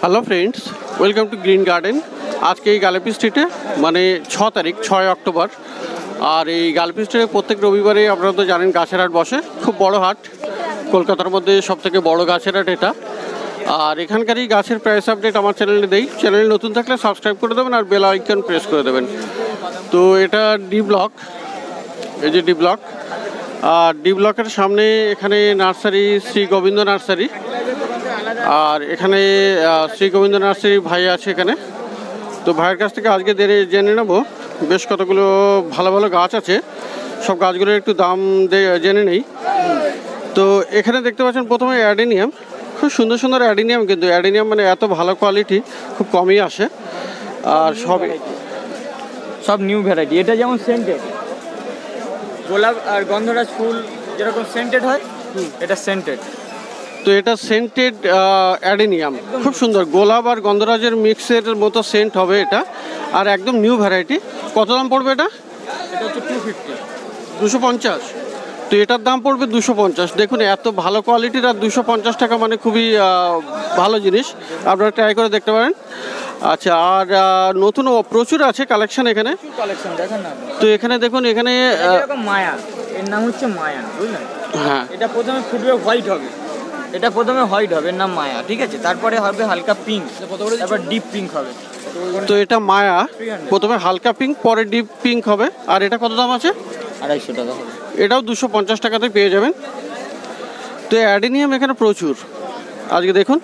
Hello friends, welcome to green garden. আজকে এই গালেপি স্ট্রিটে মানে 6 তারিখ 6 অক্টোবর। আর এই গালেপি স্ট্রিটে প্রত্যেক রবিবারে আপনারা তো জানেন গাছের হাট বসে, খুব বড় হাট, কলকাতার মধ্যে সবথেকে বড় গাছের হাট এটা। আর এখানকারই গাছের প্রাইস আপডেট আমার চ্যানেলে দেই। চ্যানেল নতুন থাকলে সাবস্ক্রাইব করে দেবেন আর বেল আইকন প্রেস করে দেবেন। তো এটা ডি ব্লক, এই যে ডি ব্লক। আর ডি ব্লকের সামনে এখানে নার্সারি শ্রী গোবিন্দ নার্সারি। আর এখানে শ্রী গোবিন্দ নার্সারি ভাই আছে এখানে। তো ভাইয়ের কাছ থেকে আজকে জেনে নেব বেশ কতগুলো ভালো ভালো গাছ আছে, সব গাছগুলোর একটু দাম জেনে নেই। তো এখানে দেখতে পাচ্ছেন প্রথমে অ্যাডেনিয়াম, খুব সুন্দর সুন্দর অ্যাডেনিয়াম, কিন্তু অ্যাডেনিয়াম মানে এত ভালো কোয়ালিটি খুব কমই আসে। আর সব নিউ ভ্যারাইটি। এটা যেমন সেন্টেড গোলাপ আর গন্ধরাজ ফুল যেরকম সেন্টেড হয়, এটা সেন্টেড। তো এটা সেন্টেড অ্যাডেনিয়াম, খুব সুন্দর, গোলাপ আর গন্ধরাজের মিক্সের মতো সেন্ট হবে এটা। আর একদম নিউ ভ্যারাইটি। কত দাম পড়বে এটা? এটা হচ্ছে 250, 250। তো এটার দাম পড়বে 250। দেখুন এত ভালো কোয়ালিটির, আর 250 টাকা মানে খুবই ভালো জিনিস, আপনারা ট্রাই করে দেখতে পারেন। আচ্ছা, আর নতুন প্রচুর আছে কালেকশন এখানে। কালেকশন দেখেন না। তো এখানে দেখুন, এখানে মায়া, এর নাম হচ্ছে মায়া, বুঝলেন? হ্যাঁ, এটা প্রথমে ফুটবে হোয়াইট হবে, এটা প্রথমে হোয়াইট হবে, এর নাম মায়া, ঠিক আছে? তারপরে হবে হালকা পিঙ্ক, তারপর ডিপ পিঙ্ক হবে। তো এটা মায়া, প্রথমে হালকা পিঙ্ক, পরে ডিপ পিঙ্ক হবে। আর এটা কত দাম আছে? 250 টাকা হবে। এটাও 250 টাকাতে পেয়ে যাবেন। তো অ্যাডেনিয়াম এখানে প্রচুর আজকে দেখুন।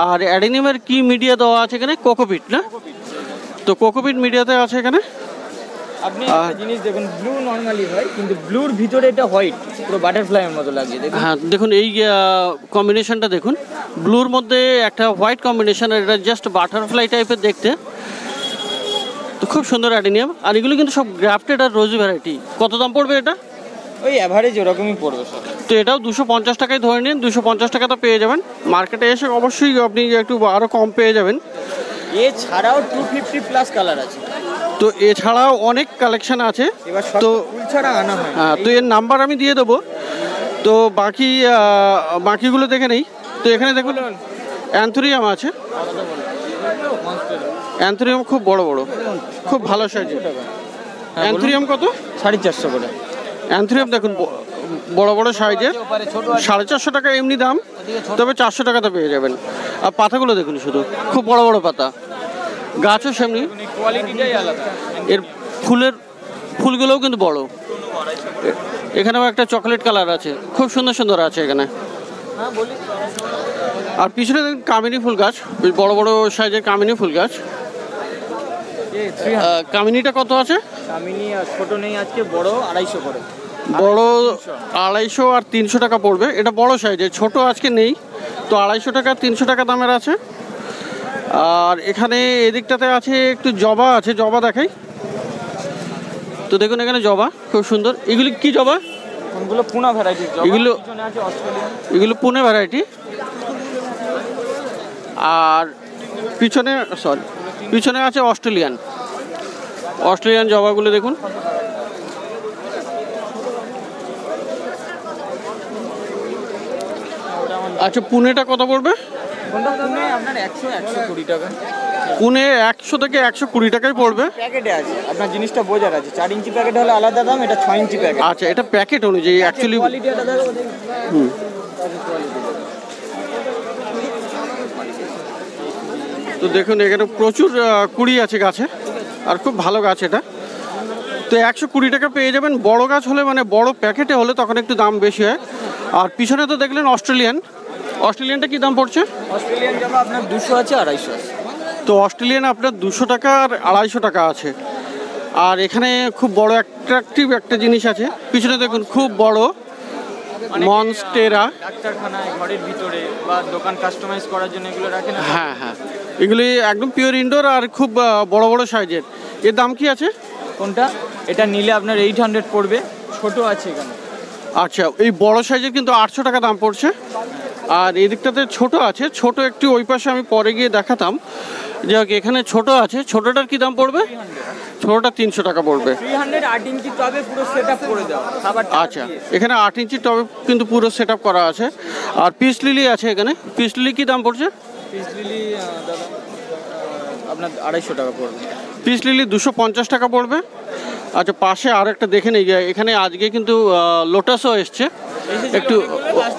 আর অ্যাডেনিয়ামের কি মিডিয়া দেওয়া আছে এখানে? কোকোপিট না? তো কোকোপিট মিডিয়াতে আছে এখানে। আপনি একটা জিনিস দেখুন, ব্লু নরমালি হয়, কিন্তু ব্লুর ভিতরে এটা হোয়াইট, পুরো বাটারফ্লাইয়ের মতো লাগছে। দেখুন, হ্যাঁ দেখুন এই কম্বিনেশনটা দেখুন, ব্লুর মধ্যে একটা হোয়াইট কম্বিনেশন, এটা জাস্ট বাটারফ্লাই টাইপের দেখতে। তো খুব সুন্দর অ্যাডেনিয়াম। আর এগুলো কিন্তু সব গ্রাফটেড আর রোজি ভ্যারাইটি। কত দাম পড়বে এটা? ওই অ্যাভারেজ ওরকমই পড়বে সব। তো এটাও 250 টাকায় ধরে নিন, 250 টাকা তো পেয়ে যাবেন। মার্কেটে এসে অবশ্যই আপনি একটু আরও কম পেয়ে যাবেন। এছাড়াও 250 প্লাস কালার আছে। তো এছাড়াও অনেক কালেকশন আছে। তো ফুল ছাড়া আনা হয়। হ্যাঁ, তো এর নাম্বার আমি দিয়ে দেবো। তো বাকিগুলো দেখে নেই। তো এখানে দেখুন অ্যান্থোরিয়াম আছে। অ্যান্থোরিয়াম খুব বড় বড়, খুব ভালো সাইজের। অ্যান্থোরিয়াম কত? 450 করে। অ্যান্থোরিয়াম দেখুন বড় বড় সাইজের, 450 টাকা এমনি দাম, তবে 400 টাকাতে পেয়ে যাবেন। আর পাতাগুলো দেখুন, শুধু খুব বড় বড় পাতা, গাছও সেমনি, কোয়ালিটিটাই আলাদা। এর ফুলগুলোও কিন্তু বড়। এখানেও একটা চকলেট কালার আছে, খুব সুন্দর সুন্দর আছে এখানে। আর পিছনে দেখুন কামিনী ফুল গাছ, বেশ বড় বড় সাইজের কামিনী ফুল গাছ। কামিনীটা কত আছে? কামিনী ছোট নেই আজকে, বড় 250 করে। বড় 250 আর 300 টাকা পড়বে। এটা বড় সাইজের, ছোট আজকে নেই। তো 250 টাকা 300 টাকা দামের আছে। আর এখানে এদিকটাতে আছে একটু জবা আছে, জবা দেখাই। তো দেখুন এখানে জবা খুব সুন্দর। এগুলি কি জবা? কোনগুলো? পুনা ভ্যারাইটি। এগুলো পুনে ভ্যারাইটি। আর পিছনে আছে অস্ট্রেলিয়ান জবাগুলো দেখুন। আচ্ছা, পুনেটা কত পড়বে? আপনার 100-120 টাকা। পুনে 100 থেকে 120 টাকায় পড়বে। প্যাকেটে আছে, আপনার জিনিসটা বোঝার আছে। 4 ইঞ্চি প্যাকেট হলে আলাদা দাম, এটা 6 ইঞ্চি প্যাকেট। আচ্ছা, এটা প্যাকেট অনুযায়ী অ্যাকচুয়ালি। তো দেখুন এখানে প্রচুর কুড়ি আছে গাছে, আর খুব ভালো গাছ এটা। তো 120 টাকা পেয়ে যাবেন। বড় গাছ হলে, মানে বড় প্যাকেটে হলে তখন একটু দাম বেশি হয়। আর পিছনে তো দেখলেন অস্ট্রেলিয়ানটা কি দাম পড়ছে? অস্ট্রেলিয়ান জবা আপনার 200 আছে, 250 আছে। তো অস্ট্রেলিয়ান আপনার 200 টাকা আর 250 টাকা আছে। আর এখানে খুব বড় অ্যাট্রাকটিভ একটা জিনিস আছে, পিছনে দেখুন খুব বড় মনস্টেরা। ডাক্তারখানায়, ঘরের ভিতরে বা দোকান কাস্টমাইজ করার জন্য এগুলো রাখেন। হ্যাঁ, এগুলি একদম পিওর ইনডোর আর খুব বড় বড় সাইজের। এর দাম কি আছে? কোনটা? এটা নিলে আপনার 800 পড়বে। ছোট আছে এখানে। আচ্ছা, এই বড় সাইজের কিন্তু 800 টাকা দাম পড়ছে। আর এই দিকটাতে ছোট আছে, ছোট একটু ওই পাশে আমি পরে গিয়ে দেখাতাম। যাক, এখানে ছোট আছে, ছোটটার কি দাম পড়বে? ছোটটা 300 টাকা পড়বে। 300 8 ইঞ্চি টবে পুরো সেটআপ করে দাও। আচ্ছা, এখানে 8 ইঞ্চি টবে কিন্তু পুরো সেটআপ করা আছে। আর পিস লিলি আছে এখানে। পিস লিলি কি দাম পড়ছে? পিস লিলি দাদা আপনার 250 টাকা পড়বে। পিস লিলি 250 টাকা পড়বে। আচ্ছা, পাশে আর একটা দেখে নিই, এখানে আজকে কিন্তু লোটাসও এসছে একটু,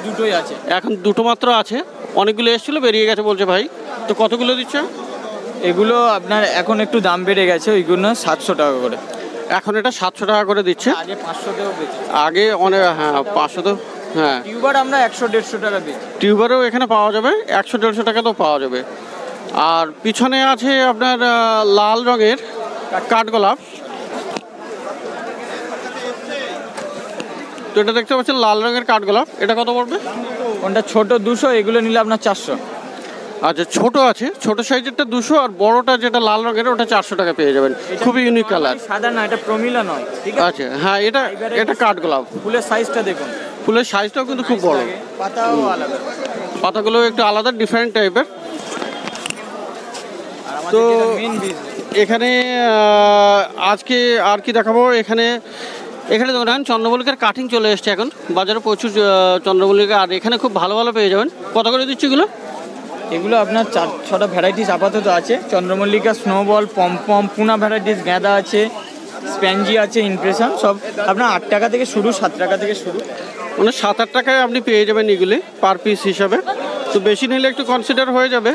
দুটোই আছে এখন দুটো মাত্র আছে, অনেকগুলো এসেছিলো বেরিয়ে গেছে বলছে ভাই। তো কতগুলো দিচ্ছে? এগুলো আপনার এখন একটু দাম বেড়ে গেছে, ওইগুলো 700 টাকা করে। এখন এটা 700 টাকা করে দিচ্ছে, আগে 500তেও বেচে, আগে অনেক, হ্যাঁ 500 তো, হ্যাঁ। টিউবার আমরা 100-150 টাকা বেচি। টিউবারও এখানে পাওয়া যাবে, 100-150 টাকা তো পাওয়া যাবে। আর পিছনে আছে আপনার লাল রঙের কাঠগোলাপ। তো এটা দেখতে পাচ্ছেন লাল রঙের কাঠগোলাপ, এটা কত পড়বে? কোনটা ছোট 200, এগুলো নিলে আপনার 400। আচ্ছা, ছোট আছে, ছোট সাইজেরটা 200, আর বড়টা যেটা লাল রঙের ওটা 400 টাকা পেয়ে যাবেন। খুবই ইউনিক কালার। সাদা না, এটা প্রমিলা নয়, ঠিক আছে? আচ্ছা, হ্যাঁ, এটা কাঠগোলাপ। ফুলের সাইজটা দেখুন, ফুলের সাইজটাও কিন্তু খুব বড়, পাতাও আলাদা, পাতাগুলো একটু আলাদা, ডিফারেন্ট টাইপের। তো তো মেইন বিজনেস এখানে আজকে আর কি দেখাবো, এখানে দেখেন চন্দ্রমল্লিকার কাটিং চলে এসছে এখন বাজারে, প্রচুর চন্দ্রমল্লিকা। আর এখানে খুব ভালো ভালো পেয়ে যাবেন। কত করে দিচ্ছি এগুলো? এগুলো আপনার 4-6টা ভ্যারাইটিস আপাতত আছে। চন্দ্রমল্লিকা, স্নোবল, পমপম, পুনা ভ্যারাইটিস, গাঁদা আছে, স্প্যানজি আছে, ইমপ্রেশন, সব আপনার 8 টাকা থেকে শুরু, 7 টাকা থেকে শুরু, মানে 7-8 টাকায় আপনি পেয়ে যাবেন এগুলি পার পিস হিসাবে। তো বেশি নিলে একটু কনসিডার হয়ে যাবে।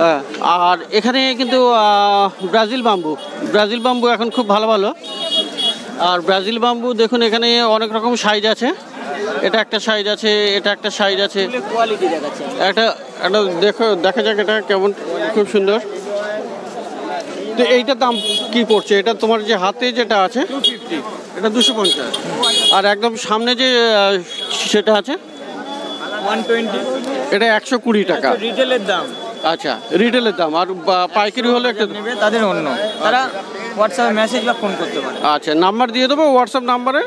হ্যাঁ, আর এখানে কিন্তু ব্রাজিল বাম্বু এখন খুব ভালো ভালো। আর ব্রাজিল বাম্বু দেখুন, এখানে অনেক রকম সাইজ আছে। এটা একটা সাইজ আছে, এটা একটা সাইজ আছে, কোয়ালিটি দেখাচ্ছে। একটা দেখা যাক এটা কেমন, খুব সুন্দর। তো এইটার দাম কি পড়ছে? এটা তোমার যে হাতে যেটা আছে 250, এটা 250, আর একদম সামনে যে সেটা আছে 120, এটা 120 টাকা রিটেলের দাম। আচ্ছা, রিটেলের দাম। আর পাইকারি হলে একটা নেবে তাদের অন্য, তারা হোয়াটসঅ্যাপে মেসেজ বা ফোন করতে পারে। আচ্ছা, নাম্বার দিয়ে দেবো, হোয়াটসঅ্যাপ নাম্বারে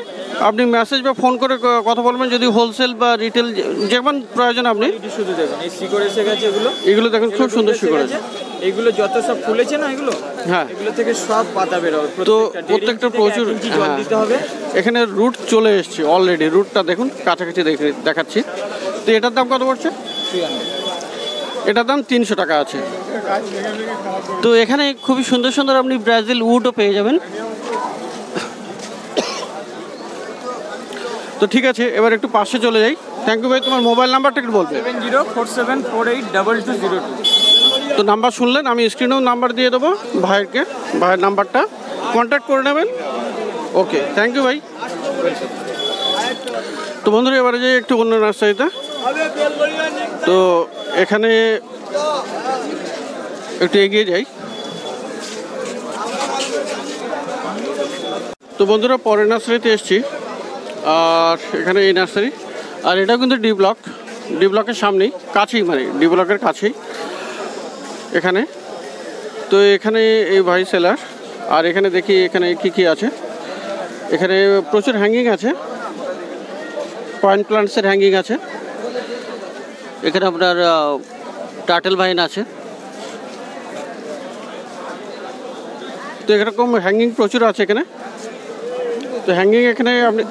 আপনি মেসেজ বা ফোন করে কথা বলবেন। যদি হোলসেল বা রিটেল যেমন প্রয়োজন আপনি শুধু দেখুন, এই শিকড় এসে গেছে, এগুলো দেখুন খুব সুন্দর শিকড় আছে। এইগুলো যত সব ফুলেছে না, এগুলো হ্যাঁ, এগুলো থেকে সব পাতা বের হবে। তো প্রত্যেকটা প্রচুর জল দিতে হবে। এখানে রুট চলে এসছে অলরেডি, রুটটা দেখুন কাছাকাছি দেখাচ্ছি। তো এটার দাম কত পড়ছে? 300, এটার দাম 300 টাকা আছে। তো এখানে খুবই সুন্দর সুন্দর আপনি ব্রাজিল উডও পেয়ে যাবেন। তো ঠিক আছে, এবার একটু পাশে চলে যাই। থ্যাংক ইউ ভাই, তোমার মোবাইল নাম্বারটা একটু বলবে? 7047482202। তো নাম্বার শুনলেন, আমি স্ক্রিনেও নাম্বার দিয়ে দেবো ভাইয়ের নাম্বারটা কন্ট্যাক্ট করে নেবেন। ওকে, থ্যাংক ইউ ভাই। তো বন্ধুরা, এবারে যাই একটু অন্য নার্সারিতে। তো এখানে একটু এগিয়ে যাই। তো বন্ধুরা, পরের নার্সারিতে এসছি, আর এখানে এই নার্সারি, আর এটাও কিন্তু ডি ব্লকের সামনেই, কাছেই, মানে ডি ব্লকের কাছেই এখানে। তো এখানে এই ভাই সেলার। আর এখানে দেখি এখানে কি আছে। এখানে প্রচুর হ্যাঙ্গিং আছে, পয়েন্ট প্লান্টসের হ্যাঙ্গিং আছে। এখানে আপনার টার্টেল ভাইন আছে। তো এরকম হ্যাঙ্গিং প্রচুর আছে এখানে। তো হ্যাঙ্গিং এখানে আপনি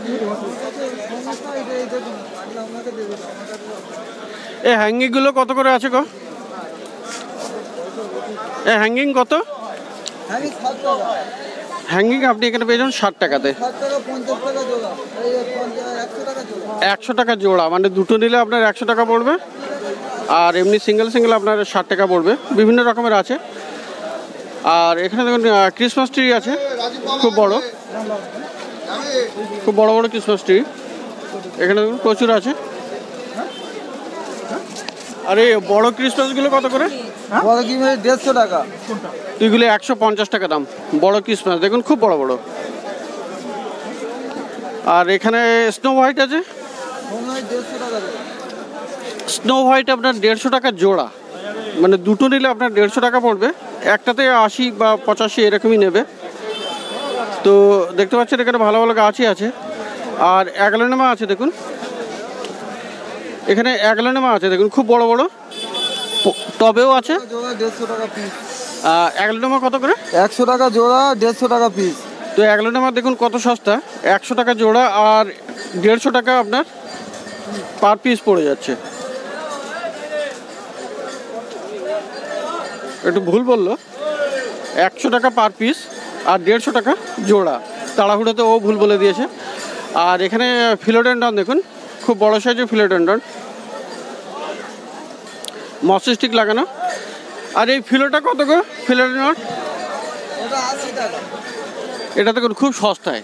এই হ্যাঙ্গিংগুলো কত করে আছে গো? এই হ্যাঙ্গিং কত? হ্যাঙ্গিং আপনি এখানে পেয়ে যাবেন 60 টাকাতে, 100 টাকা জোড়া, মানে দুটো নিলে আপনার 100 টাকা পড়বে। আর এমনি সিঙ্গেল আপনার 60 টাকা পড়বে। বিভিন্ন রকমের আছে। আর এখানে দেখুন ক্রিসমাস ট্রি আছে, খুব বড় বড় ক্রিসমাস ট্রি এখানে দেখুন প্রচুর আছে। আরে বড় ক্রিসমাসগুলো কত করে? বড় কি 150 টাকা, এগুলো 150 টাকা দাম। বড় ক্রিসমাস দেখুন, খুব বড় বড়। আর এখানে স্নো হোয়াইট আছে, 150 টাকা। স্নো হোয়াইট আপনার 150 টাকা জোড়া, মানে দুটো নিলে আপনার 150 টাকা পড়বে। একটাতে 80 বা 85 এরকমই নেবে। তো দেখতে পাচ্ছেন এখানে ভালো ভালো গাছই আছে। আর অ্যাগলোনেমা আছে দেখুন, এখানে অ্যাগলোনেমা আছে দেখুন, খুব বড় বড় টবেও আছে। জোড়া 150 টাকা পিস। অ্যাগলোনেমা কত করে? 100 টাকা জোড়া, 150 টাকা পিস। তো অ্যাগলোনেমা দেখুন কত সস্তা, 100 টাকা জোড়া আর 150 টাকা আপনার পার পিস পড়ে যাচ্ছে। একটু ভুল বললো, 100 টাকা পার পিস আর 150 টাকা জোড়া। তাড়াহুড়োতে ও ভুল বলে দিয়েছে। আর এখানে ফিলোডেন্ডন দেখুন, খুব বড় সাইজের ফিলোডেন্ডন, মসস্টিক লাগানো। আর এই ফিলোটা কত গো? ফিলোডেন্ডন ওটা 80 টাকা। এটা দেখুন খুব সস্তায়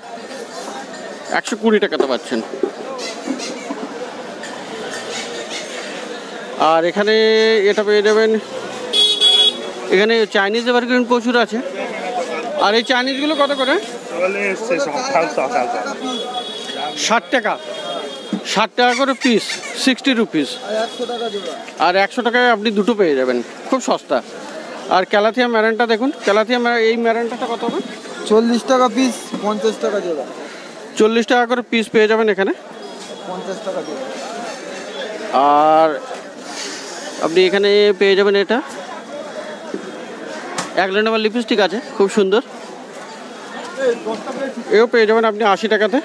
120 টাকাতে পাচ্ছেন। আর এখানে এটা পেয়ে যাবেন, এখানে চাইনিজ এভারগ্রিন প্রচুর আছে। আর এই চাইনিজগুলো কত করে? 60 টাকা, 60 টাকা করে পিস, 60 রুপিস। আর 100 টাকা জোড়া। আর 100 টাকায় আপনি দুটো পেয়ে যাবেন, খুব সস্তা। আর ক্যালাথিয়া ম্যারেন্টা দেখুন, ক্যালাথিয়া এই ম্যারেন্টাটা কত হবে? 40 টাকা পিস, 50 টাকা জোড়া। 40 টাকা করে পিস পেয়ে যাবেন এখানে। 50 টাকা জোড়া। আর আপনি এখানে পেয়ে যাবেন এটা, 1 নম্বর লিপস্টিক আছে, খুব সুন্দর। এও পেয়ে যাবেন আপনি 80 টাকাতে।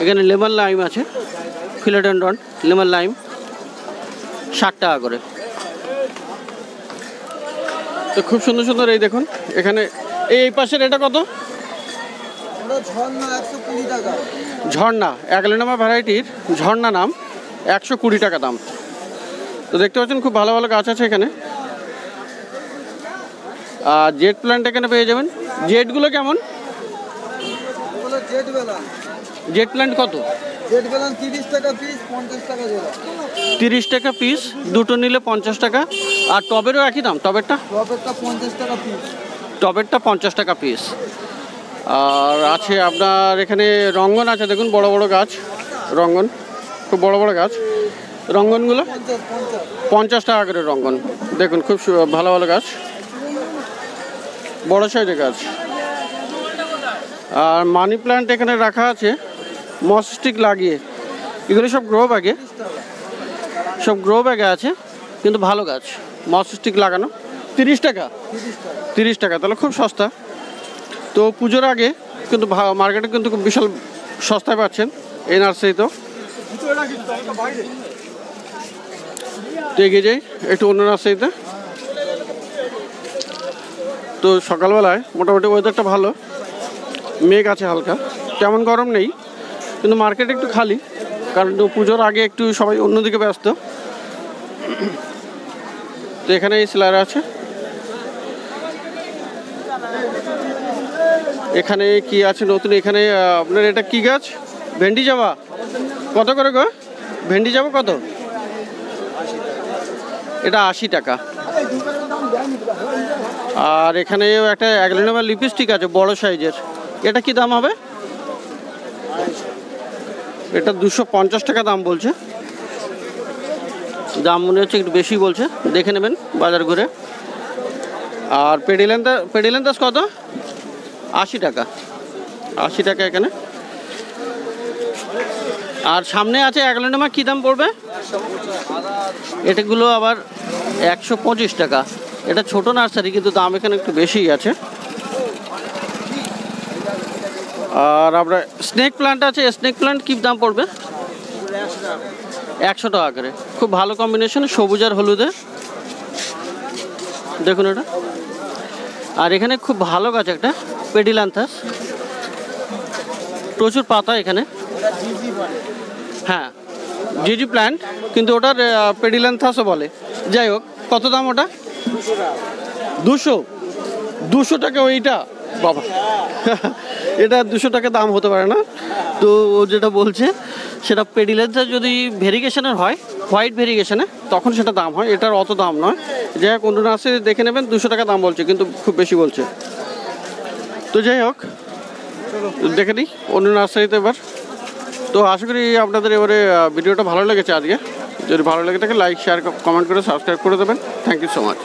এখানে লেমন লাইম আছে, ফিলোডেন্ডন লেমন লাইম, 60 টাকা করে। তো খুব সুন্দর সুন্দর এই দেখুন এখানে। এই পাশের এটা কত? ওটা ঝর্ণা 120 টাকা। ঝর্ণা, 1 নম্বর ভ্যারাইটির ঝর্ণা নাম, 120 টাকা দাম। তো দেখতে পাচ্ছেন খুব ভালো ভালো গাছ আছে এখানে। আর জেড প্ল্যান্ট এখানে পেয়ে যাবেন। জেডগুলো কেমন? ওগুলো জেড বেলান। জেড প্ল্যান্ট কত? জেড বেলান 30 টাকা পিস, 50 টাকা জোড়া। 30 টাকা পিস, দুটো নিলে 50 টাকা। আর টবেরও একই দাম? টবেরটা? টবেরটা 50 টাকা পিস। টবেরটা 50 টাকা পিস। আর আছে আপনার এখানে রঙ্গন আছে, দেখুন বড় বড় গাছ, রঙ্গন খুব বড় বড় গাছ। রঙ্গনগুলো 50 টাকা করে রঙ্গন, দেখুন খুব ভালো ভালো গাছ, বড় সাইজের গাছ। আর মানি প্ল্যান্ট এখানে রাখা আছে, মসস্টিক লাগিয়ে। এগুলো সব গ্রো ব্যাগে, সব গ্রো ব্যাগে আছে, কিন্তু ভালো গাছ, মসস্টিক লাগানো। 30 টাকা? 30 টাকা, তাহলে খুব সস্তা। তো পুজোর আগে কিন্তু মার্কেটে কিন্তু খুব বিশাল সস্তায় পাচ্ছেন এই নার্সারিতেও। তো এগিয়ে যাই একটু অন্য নার্সারিতে। তো সকালবেলায় মোটামুটি ওয়েদারটা ভালো, মেঘ আছে হালকা, তেমন গরম নেই, কিন্তু মার্কেট একটু খালি, কারণ পুজোর আগে একটু সবাই অন্যদিকে ব্যস্ত। তো এখানে এই সিলার আছে। এখানে কি আছে নতুন? এখানে আপনার এটা কি গাছ? ভেন্ডি যাওয়া কত করে গো? ভেন্ডি যাবো কত? এটা 80 টাকা। আর এখানেও একটা 1 নম্বর লিপস্টিক আছে বড় সাইজের, এটা কি দাম হবে? এটা 250 টাকা দাম বলছে, দাম মনে হচ্ছে একটু বেশি বলছে, দেখে নেবেন বাজার ঘুরে। আর পেডিলেন্থাস কত? 80 টাকা, 80 টাকা এখানে। আর সামনে আছে 1 নম্বর, কী দাম পড়বে? এটাগুলো আবার 125 টাকা। এটা ছোট নার্সারি, কিন্তু দাম এখানে একটু বেশিই আছে। আর আমরা স্নেক প্ল্যান্ট আছে, স্নেক প্ল্যান্ট কী দাম পড়বে? 100 টাকা করে, খুব ভালো কম্বিনেশন, সবুজ আর হলুদে, দেখুন এটা। আর এখানে খুব ভালো গাছ একটা পেডিল্যান্থাস, প্রচুর পাতা এখানে। হ্যাঁ, জিজি প্ল্যান্ট, কিন্তু ওটার পেডিল্যান্থাসও বলে। যাই হোক, কত দাম ওটা? 200 টাকা ওইটা? বাবা, এটা 200 টাকা দাম হতে পারে না। তো ও যেটা বলছে সেটা পেডিল্যান্থাস যদি ভেরিগেশনের হয়, হোয়াইট ভেরিগেশনে, তখন সেটা দাম হয়, এটার অত দাম নয়। যাই হোক, অন্য নার্সারি দেখে নেবেন, 200 টাকা দাম বলছে, কিন্তু খুব বেশি বলছে। তো যাই হোক, দেখে নিই অন্য নার্সারিতে এবার। তো আশা করি আপনাদের এবারে ভিডিওটা ভালো লেগেছে আজকে। যদি ভালো লেগে থাকে লাইক, শেয়ার, কমেন্ট করে সাবস্ক্রাইব করে দেবেন। Thank you so much.